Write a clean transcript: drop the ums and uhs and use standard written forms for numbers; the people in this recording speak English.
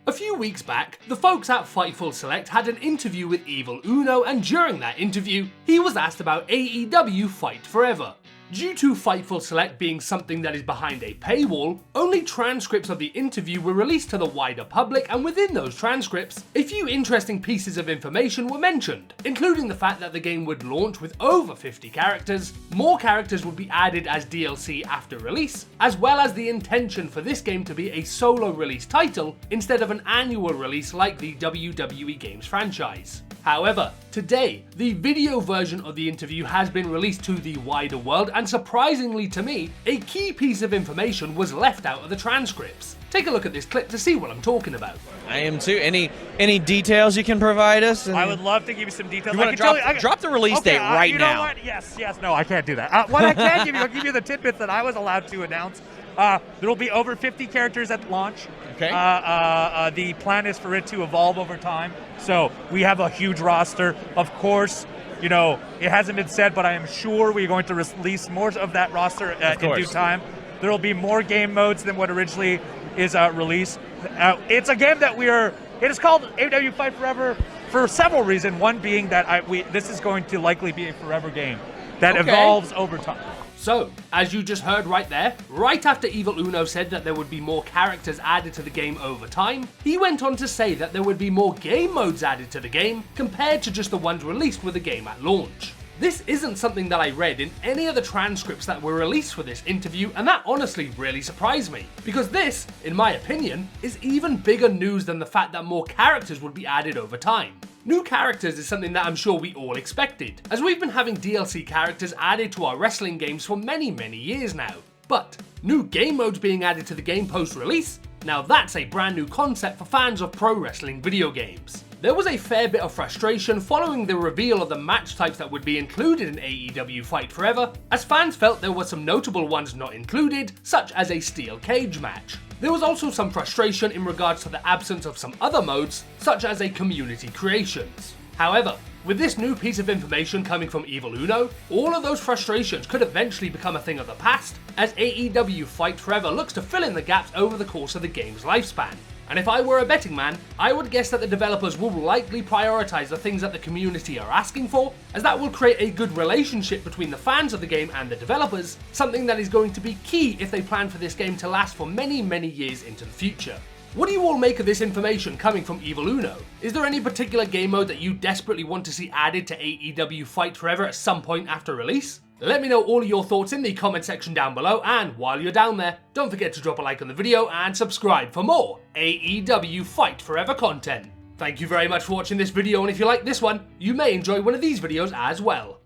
A few weeks back, the folks at Fightful Select had an interview with Evil Uno, and during that interview, he was asked about AEW Fight Forever. Due to Fightful Select being something that is behind a paywall, only transcripts of the interview were released to the wider public, and within those transcripts, a few interesting pieces of information were mentioned, including the fact that the game would launch with over 50 characters, more characters would be added as DLC after release, as well as the intention for this game to be a solo release title instead of an annual release like the WWE Games franchise. However, today, the video version of the interview has been released to the wider world, and surprisingly to me, a key piece of information was left out of the transcripts. Take a look at this clip to see what I'm talking about. I am too. Any details you can provide us? I would love to give you some details. You want to drop the release date right you now. Know what? Yes, no, I can't do that. What I can give you, I'll give you the tidbits that I was allowed to announce. There will be over 50 characters at launch. Okay. The plan is for it to evolve over time. So we have a huge roster. Of course, it hasn't been said, but I am sure we're going to release more of that roster in due time. There will be more game modes than what originally is released. It's a game that it is called AEW Fight Forever for several reasons. One being that this is going to likely be a forever game that evolves over time. So, as you just heard right there, right after Evil Uno said that there would be more characters added to the game over time, he went on to say that there would be more game modes added to the game compared to just the ones released with the game at launch. This isn't something that I read in any of the transcripts that were released for this interview, and that honestly really surprised me, because this, in my opinion, is even bigger news than the fact that more characters would be added over time. New characters is something that I'm sure we all expected, as we've been having DLC characters added to our wrestling games for many years now. But new game modes being added to the game post-release? Now that's a brand new concept for fans of pro wrestling video games. There was a fair bit of frustration following the reveal of the match types that would be included in AEW Fight Forever, as fans felt there were some notable ones not included, such as a steel cage match. There was also some frustration in regards to the absence of some other modes, such as a community creations. However, with this new piece of information coming from Evil Uno, all of those frustrations could eventually become a thing of the past, as AEW Fight Forever looks to fill in the gaps over the course of the game's lifespan. And if I were a betting man, I would guess that the developers will likely prioritize the things that the community are asking for, as that will create a good relationship between the fans of the game and the developers, something that is going to be key if they plan for this game to last for many years into the future. What do you all make of this information coming from Evil Uno? Is there any particular game mode that you desperately want to see added to AEW Fight Forever at some point after release? Let me know all of your thoughts in the comment section down below, and while you're down there, don't forget to drop a like on the video and subscribe for more AEW Fight Forever content. Thank you very much for watching this video, and if you like this one, you may enjoy one of these videos as well.